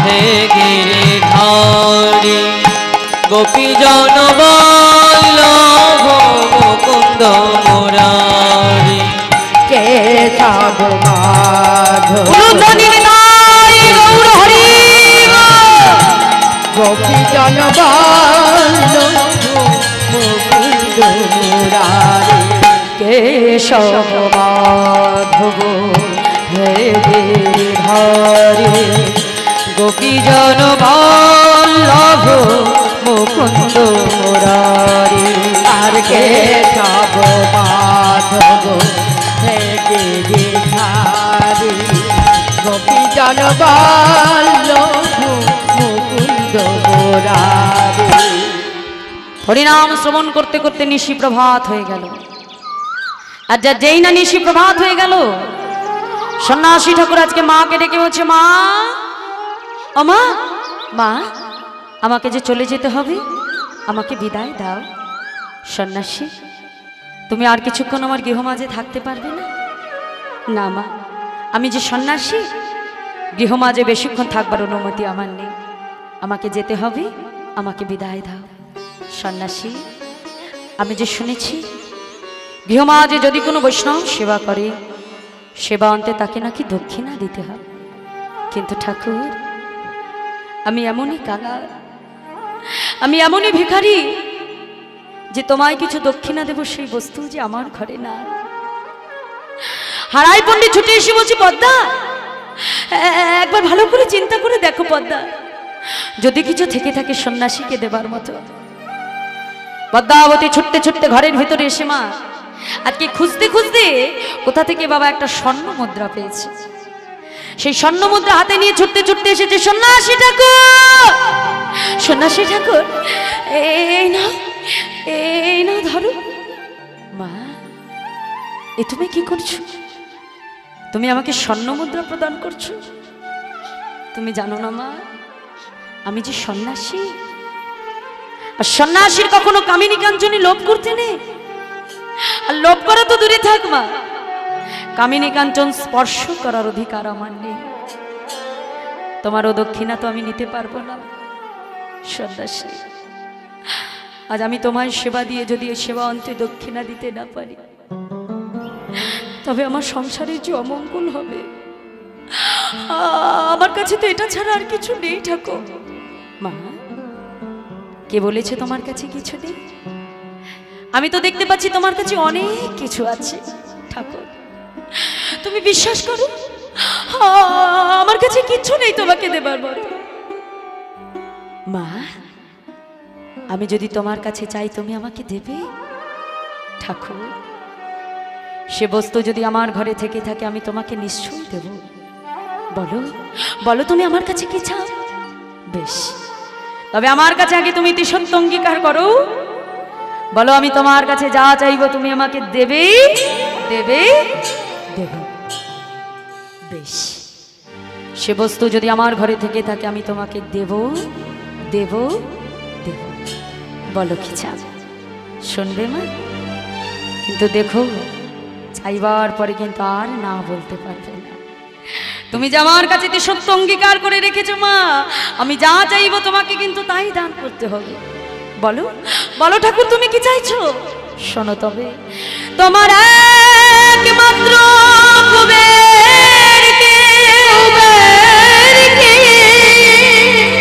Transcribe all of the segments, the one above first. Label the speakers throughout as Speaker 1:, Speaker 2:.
Speaker 1: হে গিরিধারী গোপী জনবল্লভ মুকুন্দ মুরারি
Speaker 2: কেশব মাধব গোপী জনবল্লভ মুকুন্দ মুরারি কেশব মাধব
Speaker 1: হে গিরিধারী গোপী জনবল্লভ মুকুন্দ মুরারি
Speaker 2: আর কেশব মাধব হে গিরিধারী গোপী জনবল্লভ মুকুন্দ মুরারি।
Speaker 3: হরিনাম শ্রবণ করতে করতে নিশি প্রভাত হয়ে গেল। আর যেই না নিশি প্রভাত হয়ে গেল, সন্ন্যাসী ঠাকুর আজকে মাকে ডেকে বলছে, মা ও মা, মা আমাকে যে চলে যেতে হবে, আমাকে বিদায় দাও। সন্ন্যাসী, তুমি আর কিছুক্ষণ আমার গৃহমাঝে থাকতে পারবে না? না মা, আমি যে সন্ন্যাসী, গৃহমাঝে বেশিক্ষণ থাকবার অনুমতি আমার নেই, আমাকে যেতে হবে, আমাকে বিদায় দাও। সন্ন্যাসী, আমি যে শুনেছি গৃহমাঝে যদি কোনো বৈষ্ণব সেবা করে, সেবা অন্তে তাকে নাকি দক্ষিণা দিতে হয়। কিন্তু ঠাকুর, আমি এমনই কাঙাল, আমি এমনই ভিখারি যে তোমায় কিছু দক্ষিণা দেব সেই বস্তু যে আমার ঘরে না। হারাই পণ্ডিত ছুটে এসে বলছি, পদ্মা একবার ভালো করে চিন্তা করে দেখো পদ্মা, যদি কিছু থেকে থাকে সন্ন্যাসীকে দেবার মতো। পদ্মাবতী ছুটতে ছুটতে ঘরের ভেতরে এসে, মা আজকে খুঁজতে খুঁজতে কোথা থেকে বাবা একটা স্বর্ণ মুদ্রা পেয়েছে। সেই স্বর্ণ মুদ্রা হাতে নিয়ে ছুটতে ছুটতে এসেছে, সন্ন্যাসী ঠাকুর, সন্ন্যাসী ঠাকুর, এই না ধরো। মা, এ তুমি কি করছো? তুমি আমাকে স্বর্ণ মুদ্রা প্রদান করছো? তুমি জানো না মা, আমি যে সন্ন্যাসী, আর সন্ন্যাসীর কখনো কামিনী কাঞ্চনী লোভ করতে নেই। আর লোভ করা তো দূরে থাক মা, কামিনী কাঞ্চন স্পর্শ করার অধিকার আমার নেই। তোমারও দক্ষিণা তো আমি নিতে পারবো না। সন্ন্যাসী, আজ আমি তোমায় সেবা দিয়ে যদি এই সেবা অন্তে দক্ষিণা দিতে না পারি, তবে আমার সংসারের যে অমঙ্গল হবে। আমার কাছে তো এটা ছাড়া আর কিছু নেই ঠাকুর। মা, কে বলেছে তোমার কাছে কিছু নেই? আমি তো দেখতে পাচ্ছি তোমার কাছে অনেক কিছু আছে ঠাকুর। তুমি বিশ্বাস করো, আমার কাছে কিছু নেই তোমাকে দেবার মতো। মা, আমি যদি তোমার কাছে চাই, তুমি আমাকে দেবে? ঠাকুর, সে বস্তু যদি আমার ঘরে থেকে থাকে, আমি তোমাকে নিশ্চয়ই দেব। বলো বলো, তুমি আমার কাছে কি চাও? বেশ, তবে আমার কাছে আগে তুমি সত্য অঙ্গীকার করো। বলো, আমি তোমার কাছে যা চাইবো তুমি আমাকে দেবে? দেবে? দেবে। বেশ, সে বস্তু যদি আমার ঘরে থেকে থাকে, আমি তোমাকে দেব দেব দেব। বলো কি চাও? শুনবে মা? কিন্তু দেখো, চাইবার পরে কিন্তু আর না বলতে পারবে না। তুমি যে আমার কাছে সত্য অঙ্গীকার করে রেখেছো মা, আমি যা চাইবো তোমাকে কিন্তু তাই দান করতে হবে। বলো বলো ঠাকুর, তুমি কি চাইছো? শোনো তবে, তোমার একমাত্র কুবেরকে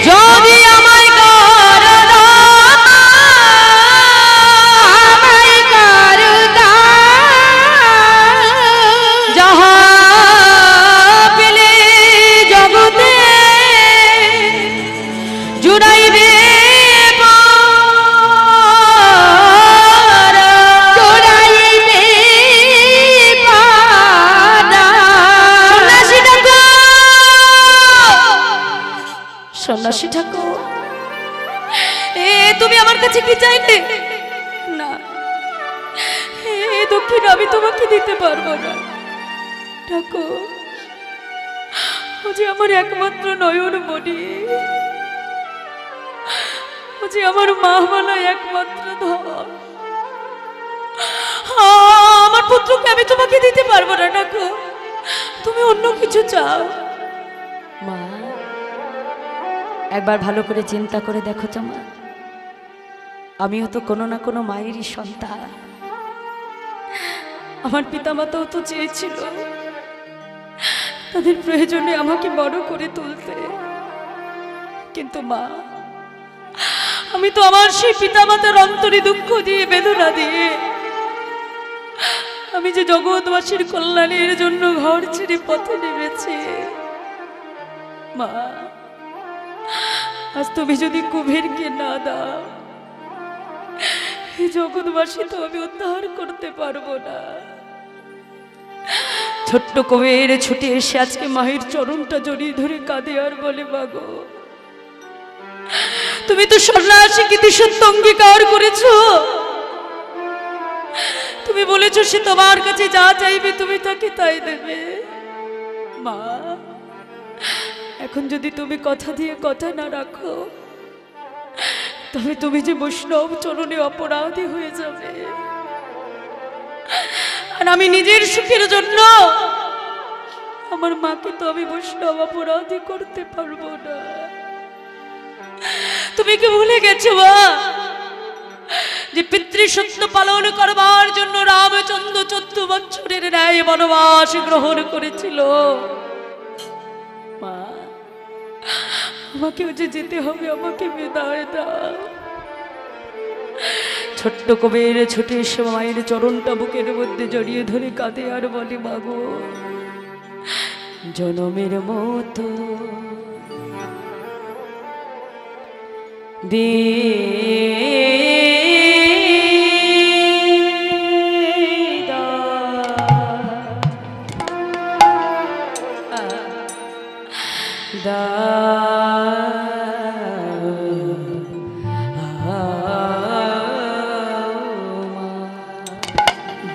Speaker 3: যদি আমায় যাহা পেলে জগতে জুড়াইবে সন্ন্যাসী ঠাকুর, তুমি আমার কাছে কি চাইলে? না, দক্ষিণ আমি তোমাকে দিতে পারবো না ঠাকুর। ও যে আমার একমাত্র নয়ন মণি, ও যে আমার মা বলা একমাত্র ধন, আমার পুত্রকে আমি তোমাকে দিতে পারবো না ঠাকুর। তুমি অন্য কিছু চাও। মা, একবার ভালো করে চিন্তা করে দেখো তো মা, আমিও তো কোনো না কোনো মায়েরই সন্তান। আমার পিতামাতাও তো চেয়েছিল তাদের প্রয়োজনে আমাকে বড় করে তুলতে, কিন্তু মা, আমি তো আমার সেই পিতামাতার অন্তরে দুঃখ দিয়ে, বেদনা দিয়ে আমি যে জগৎবাসীর কল্যাণের জন্য ঘর ছেড়ে পথে নেমেছি। মা, আজ তুমি যদি কুবেরকে না দাও, এই জগৎবাসী তো আমি উদ্ধার করতে পারবো না। ছোট্ট কুবের ছুটে এসে আজকে মায়ের চরণটা জড়িয়ে ধরে কাঁদে আর বলে, মাগো, তুমি তো সন্ন্যাসী কিন্তু সত্য অঙ্গীকার করেছো। তুমি বলেছো সে তোমার কাছে যা চাইবে তুমি তাকে তাই দেবে। মা, এখন যদি তুমি কথা দিয়ে কথা না রাখো, তবে তুমি যে বৈষ্ণব চরণে অপরাধী হয়ে যাবে। আর আমি নিজের সুখের জন্য আমার মাকে তো আমি বৈষ্ণব অপরাধী করতে পারবো না। তুমি কি ভুলে গেছো মা, যে পিতৃসত্য পালন করবার জন্য রামচন্দ্র 14 বছরের ন্যায় বনবাস গ্রহণ করেছিল। মা, আমাকেও যে যেতে হবে, আমাকে বিদায় দাও। ছোট্ট কবির ছুটে এসে মায়ের চরণটা বুকের মধ্যে জড়িয়ে ধরে কাঁদে আর বলে, মাগো, জনমের মতো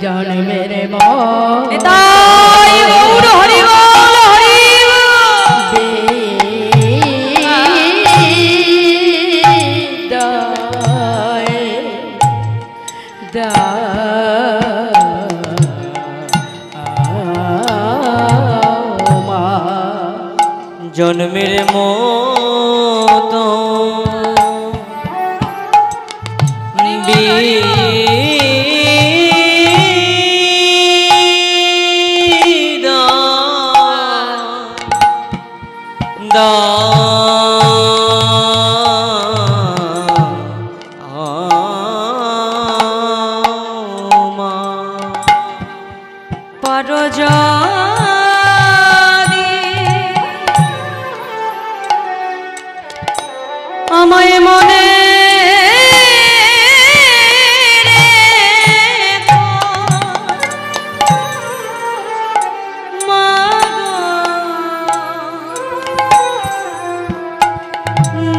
Speaker 2: জন্মের
Speaker 3: নিতাই গৌর হরি বল, হরি
Speaker 1: জন্মের মতো
Speaker 3: আমায় মনে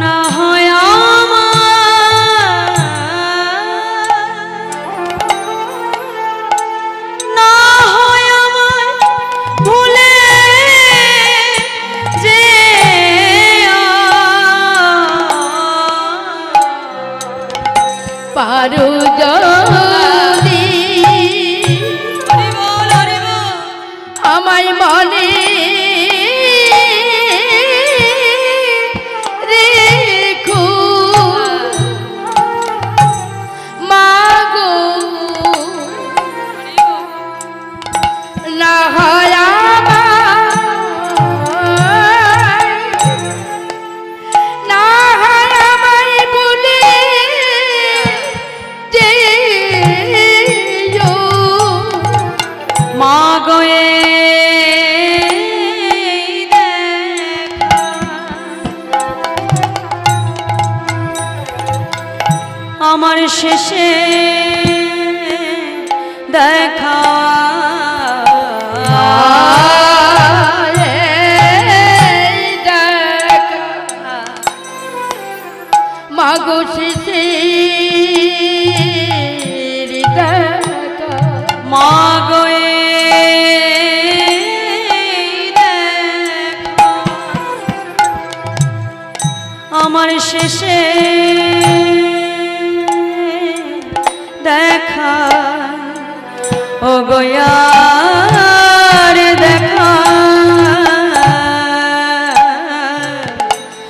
Speaker 3: না হয় না হয় আমায় ভুলে যে
Speaker 2: পারু যদি আমায় মনে রেখো মাগো, না হয় না হয় আমায় বলে
Speaker 3: মা গয়ে আমার শেষে দেখা
Speaker 2: মাগো শেষে
Speaker 3: মা গয়ে আমার শেষে দেখা, ও গয়ার দেখা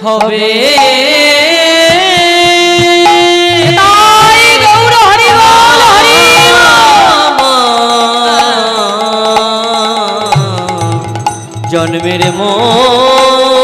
Speaker 1: হবে
Speaker 3: তাই গৌর হরি বল হরি
Speaker 1: জন্মের মতো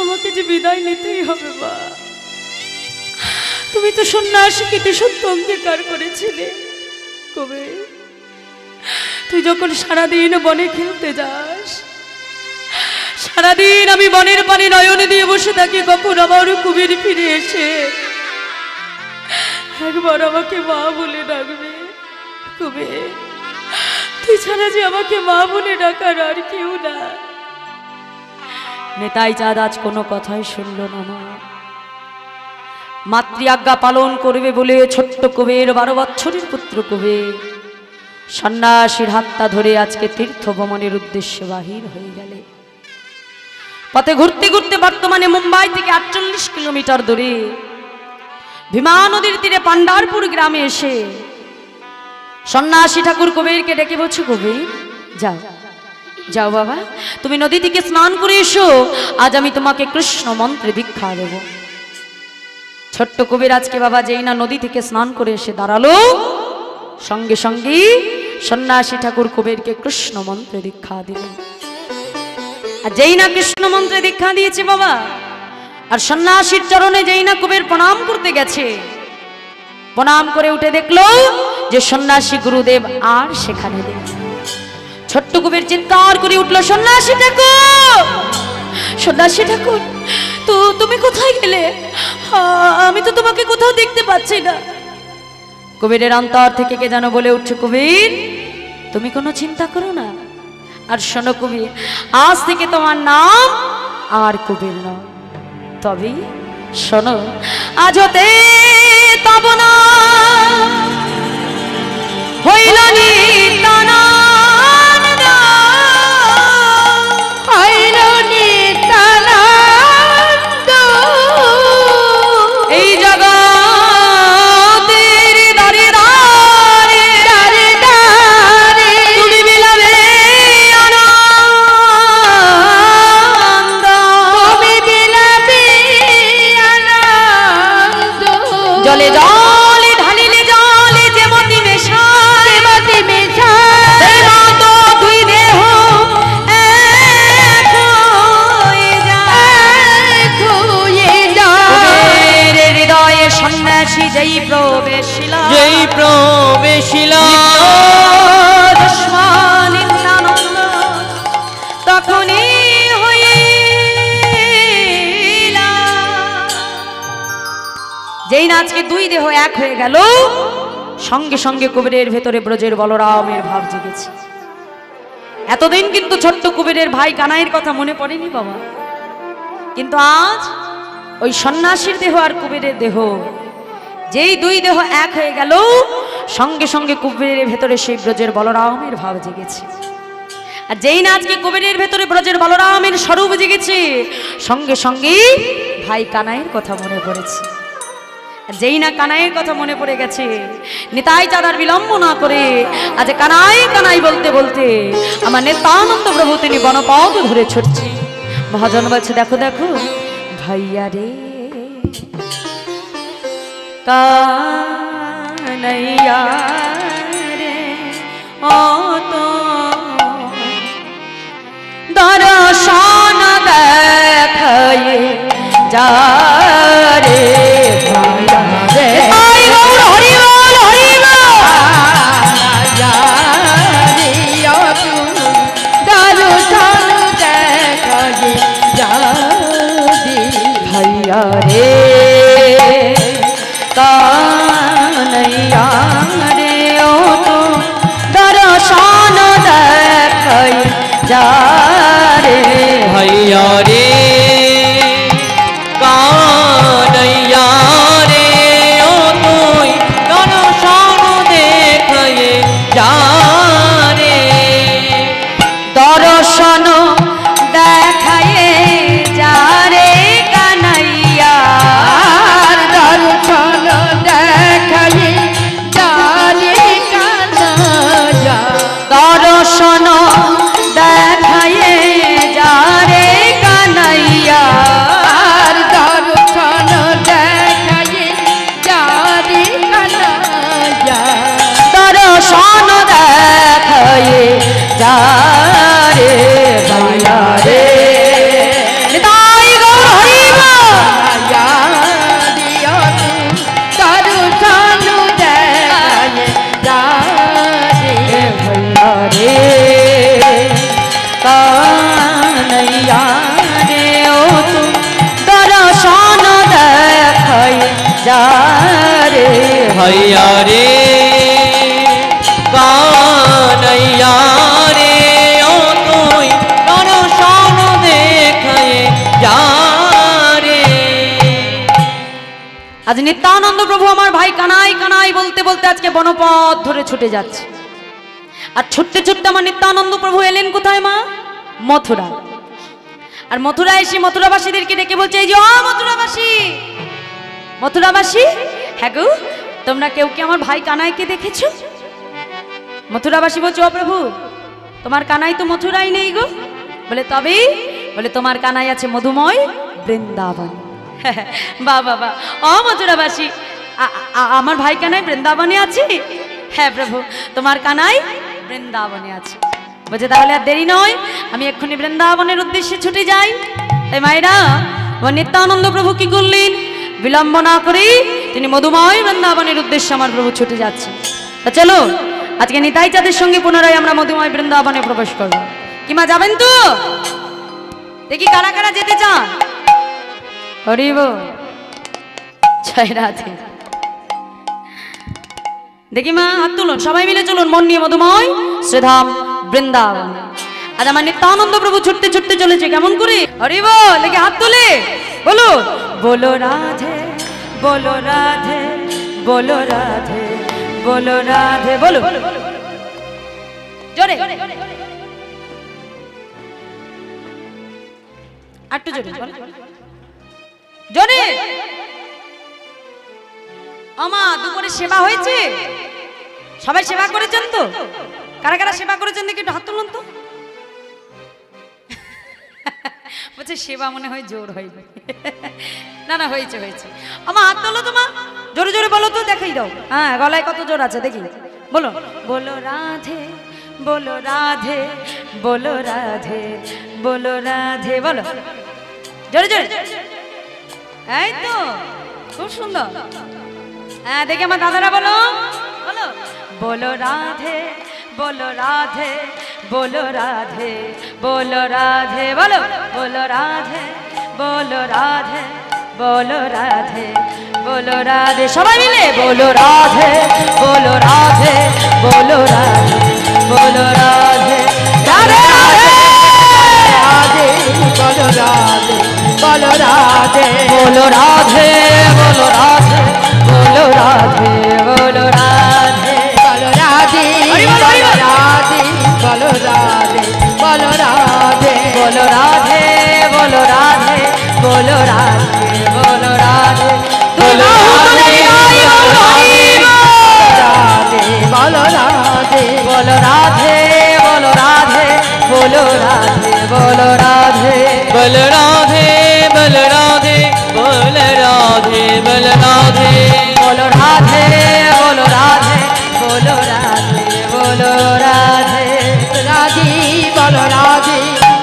Speaker 3: আমাকে যে বিদায় নিতেই হবে মা। তুমি তো সন্ন্যাসীকে সত্য অঙ্গীকার করেছিলে কবে, তুই যখন সারাদিন বনে খেলতে যাস, সারাদিন আমি বনের পানি নয়নে দিয়ে বসে থাকি, কখন আমার কুমির ফিরে এসে একবার আমাকে মা বলে ডাকবে। কবে তুই ছাড়া যে আমাকে মা বলে ডাকার আর কেউ না। নেতাই চাঁদ আজ কোনো কথাই শুনল না মা। মাতৃ আজ্ঞা পালন করবে বলে ছোট্ট কবির 12 বছরের পুত্র কবির সন্ন্যাসীর হাতটা ধরে আজকে তীর্থ ভ্রমণের উদ্দেশ্যে বাহির হয়ে গেলে। পথে ঘুরতে ঘুরতে বর্তমানে মুম্বাই থেকে 48 কিলোমিটার দূরে ভীমা নদীর তীরে পান্ডারপুর গ্রামে এসে সন্ন্যাসী ঠাকুর কবিরকে ডেকে বলছে, কবির যাও যাও বাবা, তুমি নদী থেকে স্নান করে এসো, আজ আমি তোমাকে কৃষ্ণ মন্ত্রে দীক্ষা দেব। ছোট্ট কবির আজকে বাবা যেই না নদী থেকে স্নান করে এসে দাঁড়ালো, সঙ্গে সঙ্গে সন্ন্যাসী ঠাকুর কবিরকে কৃষ্ণ মন্ত্রে দীক্ষা দিলেন। আর যেই না কৃষ্ণ মন্ত্রে দীক্ষা দিয়েছে বাবা, আর সন্ন্যাসীর চরণে যেই না কবির প্রণাম করতে গেছে, প্রণাম করে উঠে দেখলো যে সন্ন্যাসী গুরুদেব আর সেখানে নেই। ছোট্ট কবির চিৎকার করে উঠলো, সন্ন্যাসী ঠাকুর, সন্ন্যাসী ঠাকুর, তো তুমি কোথায় গেলে? আমি তো তোমাকে কোথাও দেখতে পাচ্ছি না। কবিরের অন্তর থেকে কে যেন বলে উঠছে, কবির তুমি কোনো চিন্তা করো না, আর শোনো কবির, আজ থেকে তোমার নাম আর কবির নয়, তবে শোনো আজ হতে তব না হইল নিতানা জলে জলে ঢালিলে জলে যেমতি মেশা সেই মতো দুই দেহ এক হয়ে যায়। কবিরের হৃদয়ে সন্ন্যাসী যেই প্রবেশিলা নিত্যানন্দ তখনই যেই না আজকে দুই দেহ এক হয়ে গেল, সঙ্গে সঙ্গে কবিরের ভেতরে ব্রজের বলরামের ভাব জেগেছে। এতদিন কিন্তু ছোট্ট কবিরের ভাই কানাইয়ের কথা মনে পড়েনি বাবা, কিন্তু আজ ওই সন্ন্যাসীর দেহ আর কবিরের দেহ, যেই দুই দেহ এক হয়ে গেল, সঙ্গে সঙ্গে কবিরের ভেতরে সেই ব্রজের বলরামের ভাব জেগেছে। আর যেই না আজকে কবিরের ভেতরে ব্রজের বলরামের স্বরূপ জেগেছে, সঙ্গে সঙ্গে ভাই কানাইয়ের কথা মনে পড়েছে। যেই না কানাইয়ের কথা মনে পড়ে গেছে, নিতাই চাঁদার বিলম্ব না করে আজ কানাই কানাই বলতে বলতে আমার নিত্যানন্দ প্রভু তিনি বনপথ ধরে ছুটছে। মহাজন বলছে, দেখো দেখো ভাইয়া রে কানাইয়া রে ও তো দর্শন দেখায়ে যা রে ভাইয়া রে। আই গৌর হরি বল হরি বল দর্শন দেখায়ে যা ভাইয়া রে কানাইয়া রে ও তো দর্শন দেখায়ে যা রে
Speaker 1: ভাইয়া রে हैया रे कान्हैया रे ओ तुई दर्शन देखाए जा रे।
Speaker 3: আজ নিত্যানন্দ প্রভু আমার ভাই কানাই কানাই বলতে বলতে আজকে বনপথ ধরে ছুটে যাচ্ছে। আর ছুটতে ছুটতে আমার নিত্যানন্দ প্রভু এলেন কোথায় মা? মথুরা। আর মথুরা এসে মথুরাবাসীদেরকে ডেকে বলছে, এই যে ও মথুরাবাসী, মথুরাবাসী, হ্যাঁ গো তোমরা কেউ কি আমার ভাই কানাইকে দেখেছো? মথুরাবাসী বলছে, ও প্রভু তোমার কানাই তো মথুরাই নেই গো। বলে তবে? বলে তোমার কানাই আছে মধুময় বৃন্দাবন। বাবা বাবা, ও মথুরাবাসী আমার ভাই কানাই বৃন্দাবনে আছে? হ্যাঁ প্রভু তোমার কানাই বৃন্দাবনে আছে। বলছে তাহলে আর দেরি নয়, আমি এক্ষুনি বৃন্দাবনের উদ্দেশ্যে ছুটে যাই। তাই মায়েরা নিত্যানন্দ প্রভু কি করলেন? বিলম্ব না করে তিনি মধুময় বৃন্দাবনের উদ্দেশ্যে আমার প্রভু ছুটে যাচ্ছে। তা চলো আজকে নিতাই চাঁদের সঙ্গে পুনরায় আমরা মধুময় বৃন্দাবনে প্রবেশ করব। কি মা যাবেন তো? দেখি কারা কারা যেতে চান? হরিব জয় রাধে। দেখি মা হাত তুলুন, সবাই মিলে চলুন মন নিয়ে মধুময় শ্রীধাম বৃন্দাবন। আজ আমার নিত্যানন্দ প্রভু ছুটতে ছুটতে চলেছে কেমন করে? হরি বল, দেখি হাত তুলে বলো, বলো রাধে বলো রাধে বলো রাধে বলো রাধে, বলো জোরে একটু জোরে জোরে। আমা দুপুরে সেবা হয়েছে? সবাই সেবা করেছেন তো? কারা কারা সেবা করেছেন দেখি একটু হাত তুলুন তো। বলছে সেবা মনে হয় জোর হয়নি। না না হয়েছে হয়েছে। আমা হাত তোলো তো মা, জোরে জোরে বলো তো, দেখাই দাও। হ্যাঁ গলায় কত জোর আছে দেখি, বলো বলো রাধে বলো রাধে বলো রাধে বলো রাধে, বলো জোরে জোরে। এই তো খুব সুন্দর। হ্যাঁ দেখে আমার দাদারা বলো, বলো বলো রাধে বলো রাধে বলো রাধে বলো রাধে, বলো বলো রাধে বলো রাধে বলো রাধে বলো রাধে, সবাই মিলে বলো রাধে বলো রাধে বলো রাধে বলো রাধে রাধে রাধে
Speaker 2: বলো রাধে বলো রাধে
Speaker 3: বলো রাধে বলো রাধে বলো রাধে বলো রাধে
Speaker 2: বলো রাধে বলো রাধে বলো রাধে বলো রাধে
Speaker 3: বলো রাধে বলো রাধে বলো রাধে বলো রাধে
Speaker 2: বলো রাধে
Speaker 3: বলো রাধে বলো রাধে বলো রাধে বলো রাধে
Speaker 1: बल राधे बल राधे बल राधे बल राधे
Speaker 3: বলো রাধে বলো রাধে বলো রাধে বলো রাধে
Speaker 2: রাধে বলো রাধে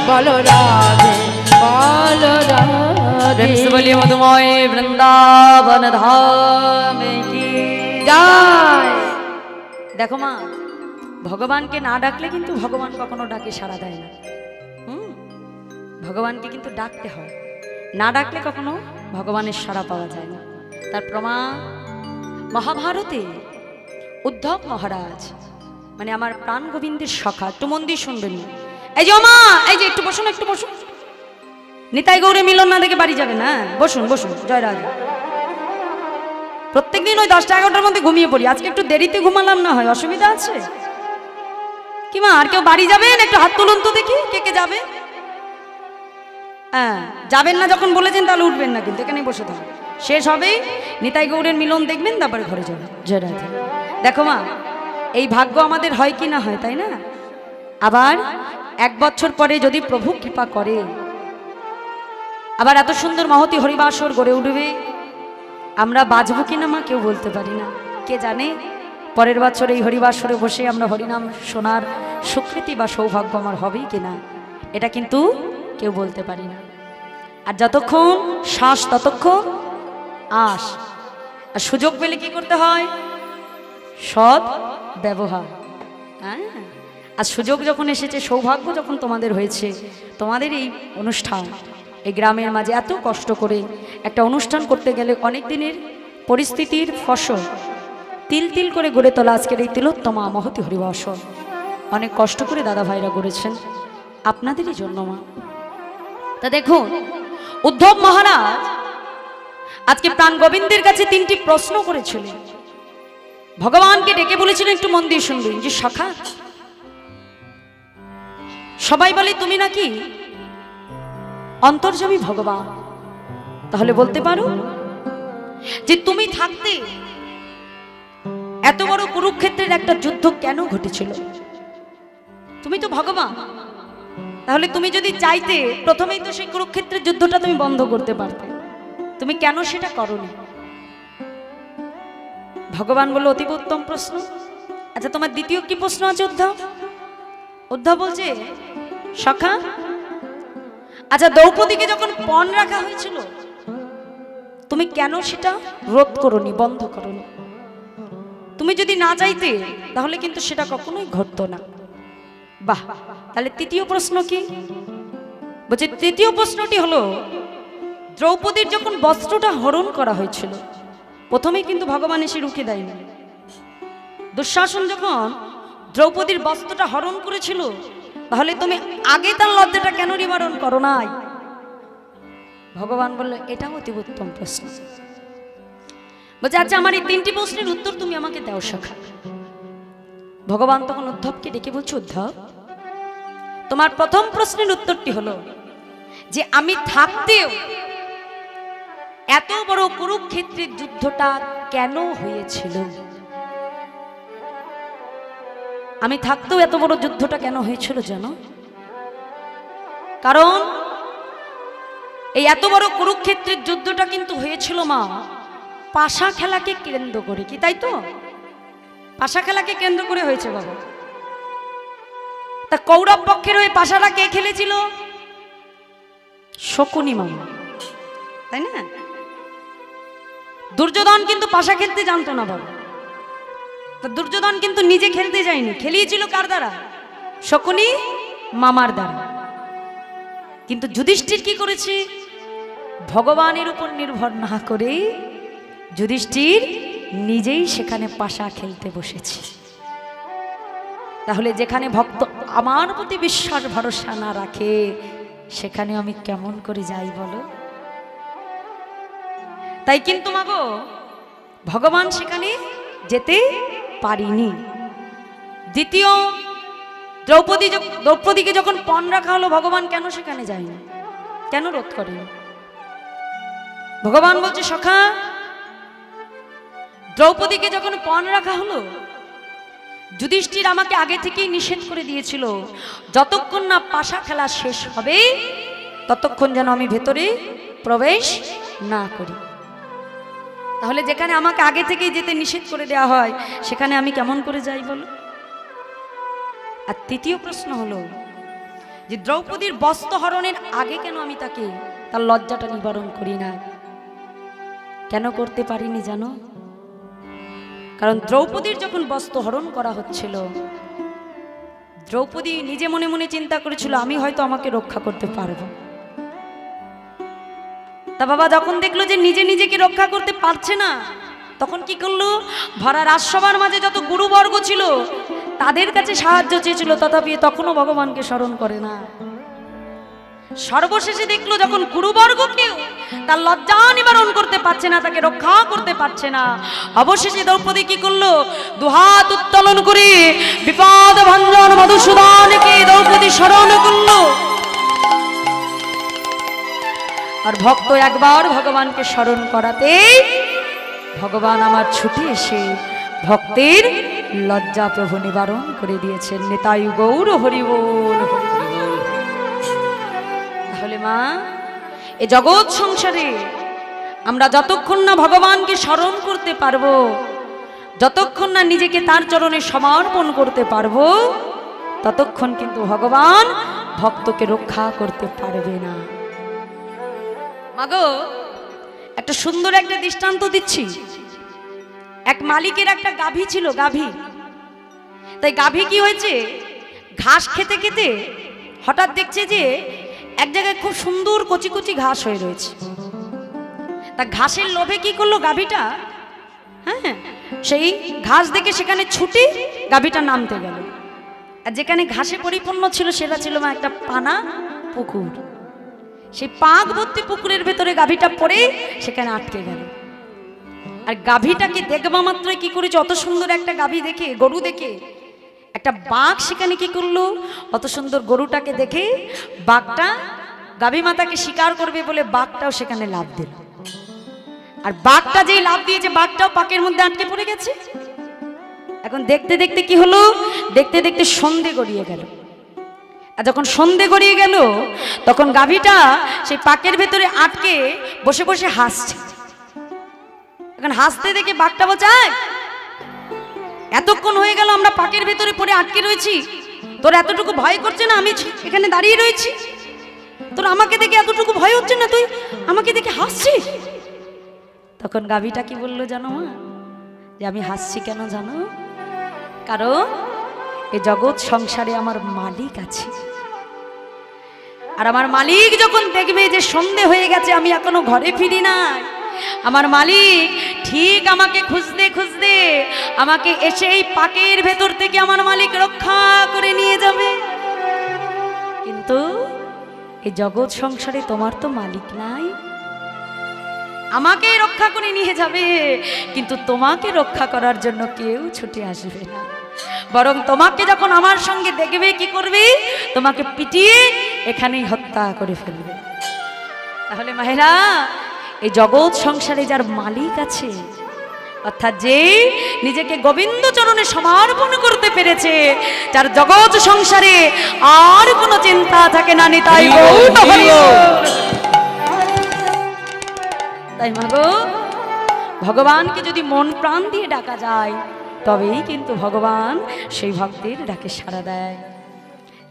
Speaker 2: বলো রাধে বলো রাধে।
Speaker 3: বলিয়ে মধুময় বৃন্দাবন ধাম কি
Speaker 2: জয়।
Speaker 3: দেখো মা, ভগবানকে না ডাকলে কিন্তু ভগবান কখনো ডাকে সাড়া দেয় না। ভগবানকে কিন্তু ডাকতে হয়, না ডাকলে কখনো ভগবানের সাড়া পাওয়া যায় না। তার প্রমাণ মহাভারতে উদ্ধব মহারাজ, মানে আমার প্রাণ গোবিন্দের সখা, একটু মন দিয়ে শুনবেন। এই যে মা, এই যে একটু বসুন একটু বসুন, নিতাই গৌরে মিলন না দেখে বাড়ি যাবেন। হ্যাঁ বসুন বসুন, জয় রাধে। প্রত্যেকদিন ওই 10টা 11টার মধ্যে ঘুমিয়ে পড়ি, আজকে একটু দেরিতে ঘুমালাম, না হয় অসুবিধা আছে কি মা? আর কেউ বাড়ি যাবেন? একটু হাত তুলুন তো দেখি কে কে যাবে। হ্যাঁ যাবেন না যখন বলেছেন তাহলে উঠবেন না, কিন্তু এখানে বসে থাকুন। শেষ হবে নিতাই গৌরের মিলন দেখবেন, তারপরে ঘরে যাবেন। জয় রাধে। দেখো মা, এই ভাগ্য আমাদের হয় কি না হয়, তাই না? আবার 1 বছর পরে যদি প্রভু কৃপা করে আবার এত সুন্দর মহতি হরিবাসর গড়ে উঠবে, আমরা বাঁচবো কিনা মা কেউ বলতে পারি না। কে জানে পরের বছর এই হরিবাসরে বসে আমরা হরিনাম শোনার সুকৃতি বা সৌভাগ্য আমার হবেই কিনা, এটা কিন্তু কেউ বলতে পারি না। আর যতক্ষণ শ্বাস ততক্ষণ আস। আর সুযোগ পেলে কি করতে হয়? সৎ ব্যবহার। হ্যাঁ, আর সুযোগ যখন এসেছে, সৌভাগ্য যখন তোমাদের হয়েছে, তোমাদের এই অনুষ্ঠান এই গ্রামের মাঝে এত কষ্ট করে একটা অনুষ্ঠান করতে গেলে অনেক দিনের পরিস্থিতির ফসল তিল তিল করে গড়ে তোলা আজকের এই তিলোত্তমা মহতি হরিবর্ষ অনেক কষ্ট করে দাদা ভাইরা গড়েছেন আপনাদেরই জন্য মা। তা দেখুন উদ্ধব মহারাজ আজকে প্রাণ গোবিন্দের কাছে 3টি প্রশ্ন করেছিলেন, ভগবানকে ডেকে বলেছিলেন একটু মন দিয়ে শুনবেন যে সখা, সবাই বলে তুমি নাকি অন্তর্যামী ভগবান, তাহলে বলতে পারো যে তুমি থাকতে এত বড় কুরুক্ষেত্রের একটা যুদ্ধ কেন ঘটেছিল? তুমি তো ভগবান, তাহলে তুমি যদি চাইতে প্রথমেই তো সেই কুরুক্ষেত্রের যুদ্ধটা তুমি বন্ধ করতে পারতে, তুমি কেন সেটা করোনি? ভগবান বলল অতীব উত্তম প্রশ্ন। আচ্ছা তোমার দ্বিতীয় কি প্রশ্ন আছে উদ্ধব? উদ্ধব বলছে সখা, আচ্ছা দ্রৌপদীকে যখন পণ রাখা হয়েছিল তুমি কেন সেটা রোধ করোনি, বন্ধ করোনি? তুমি যদি না চাইতে তাহলে কিন্তু সেটা কখনোই ঘটতো না। বাহ, তাহলে তৃতীয় প্রশ্ন কি? বলছে তৃতীয় প্রশ্নটি হলো দ্রৌপদীর যখন বস্ত্রটা হরণ করা হয়েছিল প্রথমেই কিন্তু ভগবান এসে রুখে দেয়নি। দুঃশাসন যখন দ্রৌপদীর বস্ত্রটা হরণ করেছিল তাহলে তুমি আগে তার লজ্জাটা কেন নিবারণ করো নাই? ভগবান বলল এটাও অতি উত্তম প্রশ্ন। বলছে আচ্ছা আমার এই 3টি প্রশ্নের উত্তর তুমি আমাকে দাও সখা। ভগবান তখন উদ্ধবকে ডেকে বলছে উদ্ধব, তোমার প্রথম প্রশ্নের উত্তরটি হলো যে আমি থাকতেও এত বড় কুরুক্ষেত্রের যুদ্ধটা কেন হয়েছিল? আমি থাকতেও এত বড় যুদ্ধটা কেন হয়েছিল জানো? কারণ এই এত বড় কুরুক্ষেত্রের যুদ্ধটা কিন্তু হয়েছিল মা পাশা খেলাকে কেন্দ্র করে, কি তাই তো? পাশা খেলাকে কেন্দ্র করে হয়েছে বাবা। তা কৌরব পক্ষের ওই পাশাটা কে খেলেছিল? শকুনি মামা, তাই না? দুর্যোধন কিন্তু পাশা খেলতে জানতো না বাবা। তা দুর্যোধন কিন্তু নিজে খেলতে যায়নি, খেলিয়েছিল কার দ্বারা? শকুনি মামার দ্বারা। কিন্তু যুধিষ্ঠির কি করেছে? ভগবানের উপর নির্ভর না করে যুধিষ্ঠির নিজেই সেখানে পাশা খেলতে বসেছে। তাহলে যেখানে ভক্ত আমার প্রতি বিশ্বাস ভরসা না রাখে সেখানে আমি কেমন করে যাই বলো? তাই কিন্তু মাগো ভগবান সেখানে যেতে পারিনি। দ্বিতীয় দ্রৌপদীকে যখন পণ রাখা হলো ভগবান কেন সেখানে যায়নি, কেন রোধ করেনি? ভগবান বলছে সখা, দ্রৌপদীকে যখন পণ রাখা হলো যুধিষ্ঠির আমাকে আগে থেকেই নিষেধ করে দিয়েছিল যতক্ষণ না পাশা খেলা শেষ হবে ততক্ষণ যেন আমি ভেতরে প্রবেশ না করি। তাহলে যেখানে আমাকে আগে থেকেই যেতে নিষেধ করে দেওয়া হয় সেখানে আমি কেমন করে যাই বলো? আর তৃতীয় প্রশ্ন হলো যে দ্রৌপদীর বস্ত্র হরণের আগে কেন আমি তাকে তার লজ্জাটা নিবারণ করি না? কেন করতে পারিনি জানো? কারণ দ্রৌপদীর যখন বস্ত্র হরণ করা হচ্ছিল দ্রৌপদী নিজে মনে মনে চিন্তা করেছিল আমি হয়তো আমাকে রক্ষা করতে পারবো। তা বাবা যখন দেখলো যে নিজে নিজেকে রক্ষা করতে পারছে না তখন কি করলো? ভরা রাজসভার মাঝে যত গুরুবর্গ ছিল তাদের কাছে সাহায্য চেয়েছিল, তথাপি তখনও ভগবানকে স্মরণ করে না। সর্বশেষে দেখলো যখন গুরুবর্গকেও তার লজ্জা নিবারণ করতে পারছে না, তাকে রক্ষা করতে পারছে না, অবশেষে দ্রৌপদী কি করলো? দুহাত উত্তোলন করে বিপদ ভঞ্জন মধুসূদনকে দ্রৌপদী স্মরণ করলো। আর ভক্ত একবার ভগবানকে স্মরণ করাতেই ভগবান আমার ছুটে এসে ভক্তের লজ্জা প্রভু নিবারণ করে দিয়েছেন। নিতাই গৌর হরি বল। তাহলে মা এ জগৎ সংসারে আমরা যতক্ষণ না ভগবানকে স্মরণ করতে পারবো, যতক্ষণ না নিজেকে তার চরণে সমর্পণ করতে পারবো, ততক্ষণ কিন্তু ভগবান ভক্তকে রক্ষা করতে পারবে না। মাগো একটা সুন্দর একটা দৃষ্টান্ত দিচ্ছি। এক মালিকের একটা গাভী ছিল, গাভী। তাই গাভী কি হয়েছে, ঘাস খেতে খেতে হঠাৎ দেখছে যে এক জায়গায় খুব সুন্দর কচি কচি ঘাস হয়ে রয়েছে। তা ঘাসের লোভে কি করলো, গাভীটা হ্যাঁ, সেই ঘাস দেখে সেখানে ছুটে গাভীটা নামতে গেল। আর যেখানে ঘাসে পরিপূর্ণ ছিল সেটা ছিল মা একটা পানা পুকুর। সেই পাক ভর্তি পুকুরের ভেতরে গাভীটা পড়ে সেখানে আটকে গেল। আর গাভীটাকে দেখবা মাত্রই কি করেছে, অত সুন্দর একটা গাভী দেখে, গরু দেখে একটা বাঘ সেখানে কি করলো, অত সুন্দর গরুটাকে দেখে বাঘটা গাভী মাতাকে শিকার করবে বলে বাঘটাও সেখানে লাফ দিল। আর বাঘটা যেই লাফ দিয়েছে বাঘটাও পাকের মধ্যে আটকে পড়ে গেছে। এখন দেখতে দেখতে কি হলো, দেখতে দেখতে সন্ধে গড়িয়ে গেল। আর যখন সন্ধে গড়িয়ে গেল তখন গাভীটা সেই পাকের ভেতরে আটকে বসে বসে হাসছে। এখন হাসতে দেখে বাঘটা বলছে, এতক্ষণ হয়ে গেল আমরা পাকের ভেতরে পড়ে আটকে রয়েছি, তোর এতটুকু ভয় করছে না? আমি এখানে দাঁড়িয়ে রয়েছি, তোর আমাকে দেখে এতটুকু ভয় হচ্ছে না? তুই আমাকে দেখে হাসছিস? তখন গাভীটা কি বললো জানো মা, যে আমি হাসছি কেন জানো? কারণ এই জগৎ সংসারে আমার মালিক আছে। আর আমার মালিক যখন দেখবে যে সন্ধে হয়ে গেছে, আমি এখনো ঘরে ফিরি নাই, আমার মালিক ঠিক আমাকে খুঁজতে খুঁজতে আমাকে এসে এই পাকের ভেতর থেকে আমার মালিক রক্ষা করে নিয়ে যাবে। কিন্তু এই জগৎ সংসারে তোমার তো মালিক নাই, আমাকে রক্ষা করে নিয়ে যাবে, কিন্তু তোমাকে রক্ষা করার জন্য কেউ ছুটে আসবে না। বরং তোমাকে যখন আমার সঙ্গে দেখবে কি করবে, তোমাকে পিটিয়ে এখানেই হত্যা করে ফেলবে। তাহলে মায়েরা, এই জগৎ সংসারে যার মালিক আছে, অর্থাৎ যে নিজেকে গোবিন্দ চরণে সমর্পণ করতে পেরেছে, যার জগৎ সংসারে আর কোনো চিন্তা থাকে না। নিতাই গৌর হরি বল। তাই মাগো, ভগবানকে যদি মন প্রাণ দিয়ে ডাকা যায় তবেই কিন্তু ভগবান সেই ভক্তের ডাকে সাড়া দেয়।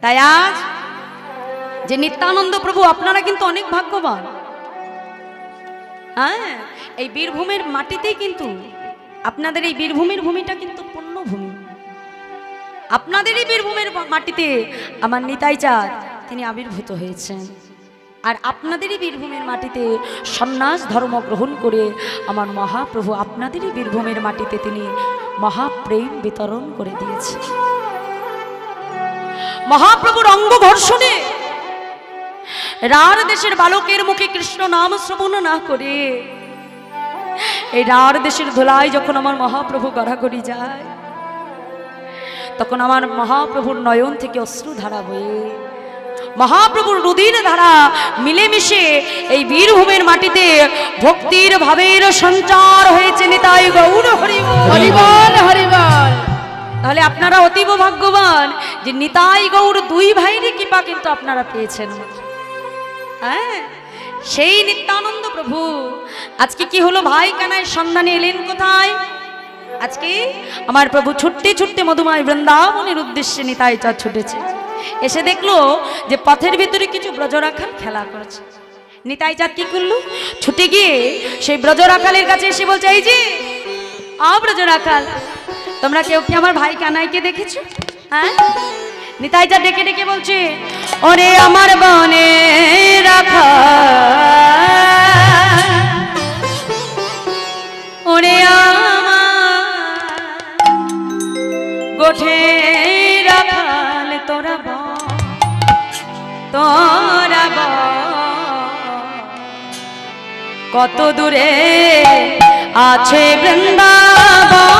Speaker 3: তাই আজ যে নিত্যানন্দ প্রভু, আপনারা কিন্তু অনেক ভাগ্যবান। হ্যাঁ, এই বীরভূমের মাটিতেই কিন্তু, আপনাদের এই বীরভূমের ভূমিটা কিন্তু পুণ্যভূমি। আপনাদের এই বীরভূমের মাটিতে আমার নিতাই চাঁদ তিনি আবির্ভূত হয়েছেন। আর আপনাদেরই বীরভূমের মাটিতে সন্ন্যাস ধর্ম গ্রহণ করে আমার মহাপ্রভু আপনাদেরই বীরভূমের মাটিতে তিনি মহাপ্রেম বিতরণ করে দিয়েছে। মহাপ্রভুর অঙ্গ ঘর্ষণে রার দেশের বালকের মুখে কৃষ্ণ নাম শ্রবণ না করে এই রার দেশের ধুলায় যখন আমার মহাপ্রভু গড়াগড়ি যায়, তখন আমার মহাপ্রভুর নয়ন থেকে অশ্রুধারা বয়ে, মহাপ্রভুর রুধির ধারা মিলেমিশে এই বীরভূমের মাটিতে ভক্তির ভাবের সঞ্চার হয়েছে। নিতাই গৌর হরি বল, হরি বল। তাহলে আপনারা অতীব ভাগ্যবান যে নিতাই গৌর দুই ভাইয়ের কৃপা কিন্তু আপনারা পেয়েছেন। হ্যাঁ, সেই নিত্যানন্দ প্রভু আজকে কি হলো, ভাই কানায় সন্ধানে এলেন কোথায়? আজকে আমার প্রভু ছুটতে ছুটতে মধুময় বৃন্দাবনের উদ্দেশ্যে নিতাই চাঁদ ছুটেছে। এসে দেখলো যে পথের ভিতরে কিছু ব্রজরাখাল খেলা করছে। নিতাই চাঁদ কি করলো, ছুটে গিয়ে সেই ব্রজরাখালের কাছে এসে বলছে, এই যে ব্রজরাখাল, তোমরা কেউ কি আমার ভাই কানাইকে দেখেছো? হ্যাঁ, নিতাই চাঁদ ডেকে ডেকে বলছে, ওরে আমার বনে রাখা, ওরে আমার গোঠে রাখাল, তোরা তোরা কত দূরে আছে বৃন্দাবন।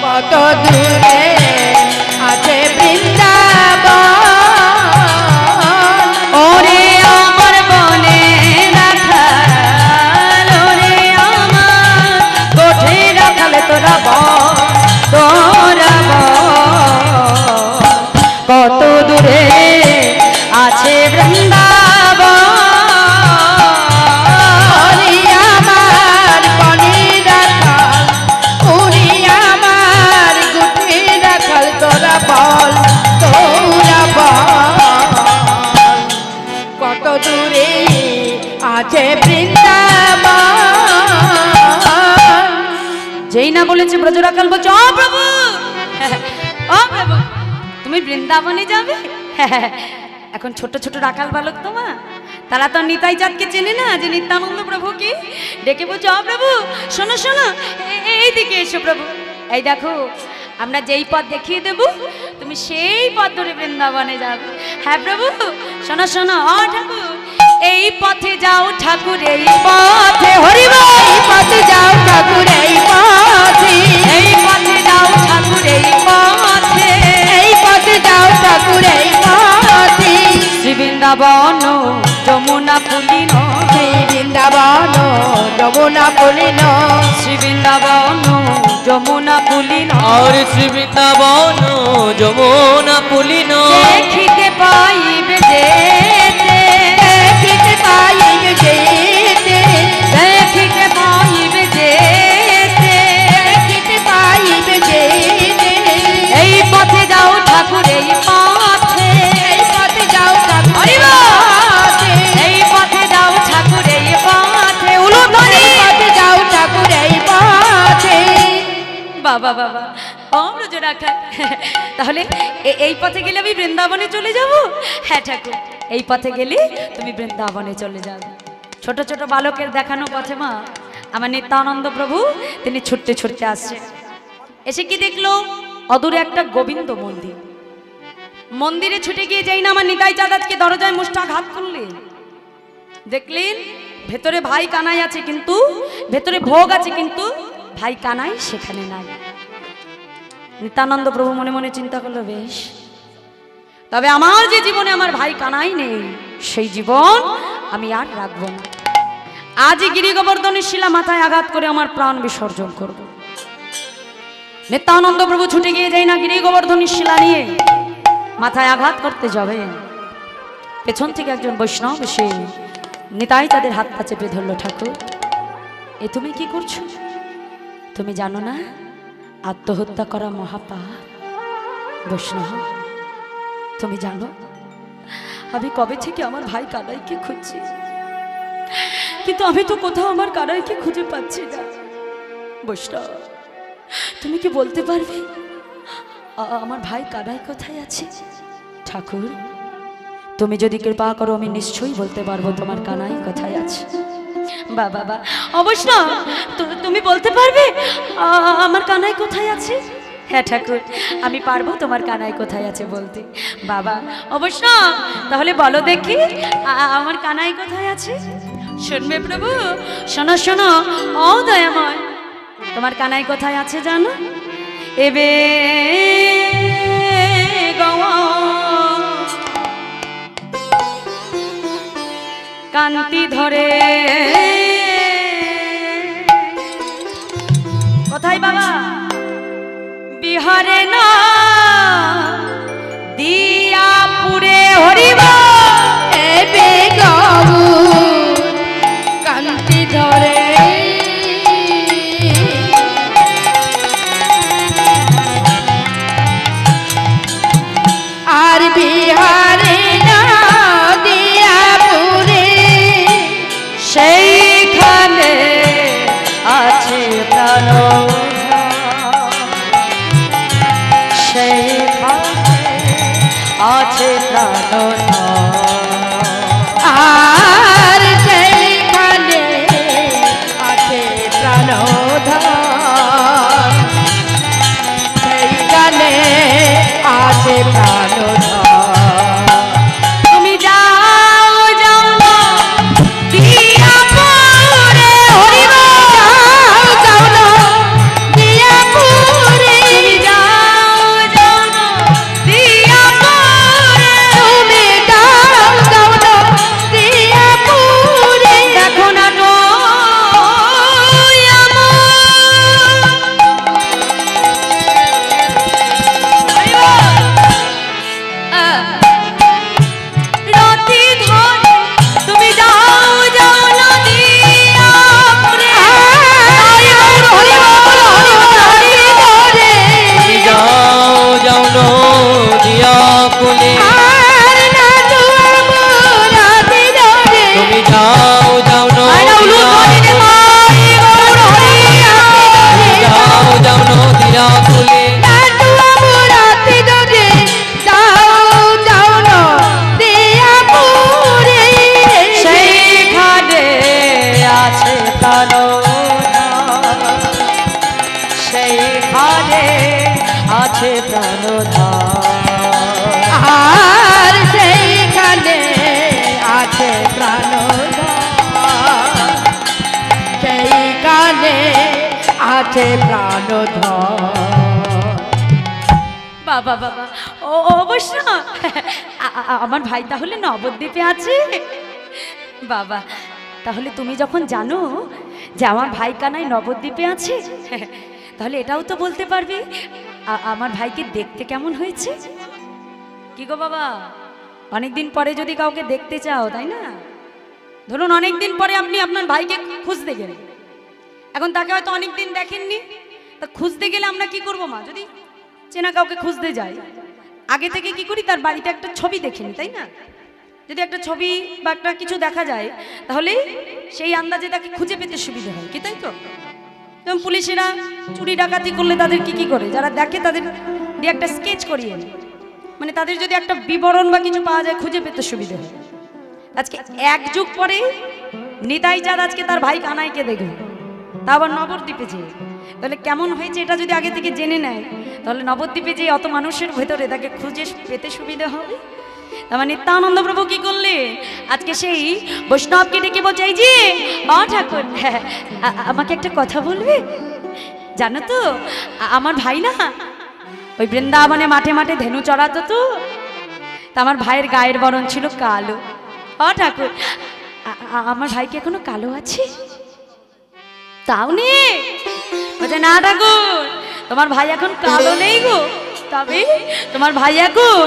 Speaker 2: কত দূরে আছে বৃন্দাবন,
Speaker 3: ওরে আমার বনে রাখাল, ওরে আমার গোঠে রাখাল, তোরা বল। না বলেছে ব্রজ রাখাল বলছে ও প্রভু, ও প্রভু তুমি বৃন্দাবনে যাবে? এখন ছোট ছোট রাখাল বালক তো মা, তারা তো নিতাই চাঁদকে চেনে না যে নিত্যানন্দ প্রভুকে। ডেকে বলছে ও প্রভু শোনো শোনো, এইদিকে এসো প্রভু, এই দেখো আমরা যেই পথ দেখিয়ে দেব তুমি সেই পথ ধরে বৃন্দাবনে যাবে। হ্যাঁ প্রভু শোনো শোনো, ও ঠাকুর এই পথে যাও ঠাকুর, এই পথে হরিবল,
Speaker 2: এই পথে যাও ঠাকুর এই পথে,
Speaker 3: এই পথে যাও ঠাকুর এই পথে,
Speaker 2: এই পথে যাও ঠাকুর এই পথে।
Speaker 3: শ্রী বৃন্দাবন যমুনা পুলিন,
Speaker 2: শ্রী বৃন্দাবন যমুনা পুলিন,
Speaker 3: শ্রী বৃন্দাবন যমুনা পুলিন,
Speaker 1: और श्री वृंदावन যমুনা পুলিন,
Speaker 3: দেখিতে পাইবে যেতে,
Speaker 2: দেখিতে পাইবে যেতে,
Speaker 3: দেখিতে পাইবে যেতে,
Speaker 2: দেখিতে পাইবে যেতে।
Speaker 3: এই পথে যাও ঠাকুর এই পথে,
Speaker 2: এই পথে যাও ঠাকুর এই
Speaker 3: হরিবল।
Speaker 2: পথে,
Speaker 3: এই পথে যাও ঠাকুর এই পথে, উলুধ্বনি।
Speaker 2: এই পথে যাও ঠাকুর এই পথে।
Speaker 3: বাবা বাবা অমৃত রাখা, তাহলে এই পথে গেলে আমি বৃন্দাবনে চলে যাব? হ্যাঁ ঠাকুর এই পথে গেলে তুমি বৃন্দাবনে চলে যাবে। ছোট ছোট বালকের দেখানো পথে মা আমার নিত্যানন্দ প্রভু তিনি ছুটতে ছুটতে আসছে। এসে কি দেখলো? অদূরে একটা গোবিন্দ মন্দির। মন্দিরে ছুটে গিয়ে যাই না আমার নিতাই চাঁদ আজকে দরজায় মুষ্টাঘাত করলেন। দেখলেন ভেতরে ভাই কানাই আছে, কিন্তু ভেতরে ভোগ আছে, কিন্তু ভাই কানাই সেখানে নাই। নিত্যানন্দ প্রভু মনে মনে চিন্তা করলো, বেশ তবে আমার যে জীবনে আমার ভাই কানাই নেই সেই জীবন আমি আর রাখবো না। আজই গিরি গোবর্ধনের শিলা মাথায় আঘাত করে আমার প্রাণ বিসর্জন করব। নিত্যানন্দ প্রভু ছুটে গিয়ে যাই না গিরি গোবর্ধনের শিলা নিয়ে মাথায় আঘাত করতে যাবেন, পেছন থেকে একজন বৈষ্ণব এসে নিতাই তাদের হাতটা চেপে ধরলো। ঠাকুর এ তুমি কি করছো? তুমি জানো না আত্মহত্যা করা মহাপাপ? বৈষ্ণব তুমি জানো আমি কবে থেকে আমার ভাই কানাইকে খুঁজছি, কিন্তু আমি তো কোথাও আমার কানাইকে খুঁজে পাচ্ছি না। বৈষ্ণব তুমি কি বলতে পারবে আমার ভাই কানাই কোথায় আছে? ঠাকুর তুমি যদি কৃপা করো আমি নিশ্চয়ই বলতে পারবো তোমার কানাই কোথায় আছে। বাবা বা অবশ্য তুমি বলতে পারবে আমার কানাই কোথায় আছে? হ্যাঁ ঠাকুর আমি পারবো তোমার কানাই কোথায় আছে বলতে। বাবা অবশ্য তাহলে বলো দেখি আমার কানাই কোথায় আছে? শুনবে প্রভু? শোনো শোনো ও দয়াময়, তোমার কানাই কোথায় আছে জানো? এবে কান্তি ধরে কোথায় বাবা? বিহারে না দিয়াপুরে হরিবা
Speaker 2: এবে গৌর কান্তি ধরে, আর বিহারে না দিয়াপুরে,
Speaker 3: সেইখানে আছে প্রাণ, সেইখানে আছে প্রাণ,
Speaker 2: আর সেইখানে আছে প্রাণধন, সেইখানে আছে প্রাণধন।
Speaker 3: তুমি যাও যাও না দিয়াপুরে হরিবা,
Speaker 2: যাও না দিয়াপুরে,
Speaker 3: তুমি যাও যাও না দিয়াপুরে,
Speaker 2: তুমি
Speaker 1: সেইখানে আছে প্রাণধার,
Speaker 2: আর সেইখানে আছে প্রাণধর, সেইখানে আছে প্রাণধর।
Speaker 3: বাবা বাবা, ও অবশ্য আমার ভাই তাহলে নবদ্বীপে আছে। বাবা, তাহলে তুমি যখন জানো যে আমার ভাই কানাই নবদ্বীপে আছে, তাহলে এটাও তো বলতে পারবে আমার ভাইকে দেখতে কেমন হয়েছে। কি গো বাবা, অনেকদিন পরে যদি কাউকে দেখতে চাও, তাই না? ধরুন অনেকদিন পরে আপনি আপনার ভাইকে খুঁজতে গেলেন, এখন তাকে হয়তো অনেকদিন দেখেননি, তা খুঁজতে গেলে আমরা কি করবো মা? যদি চেনা কাউকে খুঁজতে যাই, আগে থেকে কি করি, তার বাড়িতে একটা ছবি দেখে নিই, তাই না? যদি একটা ছবি বা একটা কিছু দেখা যায়, তাহলে সেই আন্দাজে তাকে খুঁজে পেতে সুবিধা হয়, কি তাই তো? যেমন পুলিশেরা চুরি ডাকাতি করলে তাদের কি করে, যারা দেখে তাদের দিয়ে একটা স্কেচ করিয়ে নেয়, মানে তাদের যদি একটা বিবরণ বা কিছু পাওয়া যায়, খুঁজে পেতে সুবিধা হয়। আজকে এক যুগ পরে নিতাই চাঁদ আজকে তার ভাই কানাইকে দেখবে, তা আবার নবদ্বীপে যেয়ে, তাহলে কেমন হয়েছে এটা যদি আগে থেকে জেনে নেয়, তাহলে নবদ্বীপে যে অত মানুষের ভেতরে তাকে খুঁজে পেতে সুবিধা হবে। তার মানে নিত্যানন্দ প্রভু কি করলে আজকে সেই বৈষ্ণবকে ডেকে বলছে, এই যে ঠাকুর, আমাকে একটা কথা বলবে? জানো তো আমার ভাই না ওই বৃন্দাবনে মাঠে মাঠে ধেনু চড়াতো, তো তা আমার ভাইয়ের গায়ের বরণ ছিল কালো। ঠাকুর, আমার ভাই কি এখনো কালো আছে? তাও নেই? বলছে না ঠাকুর, তোমার ভাই এখন কালো নেই গো, তবে তোমার ভাই এখন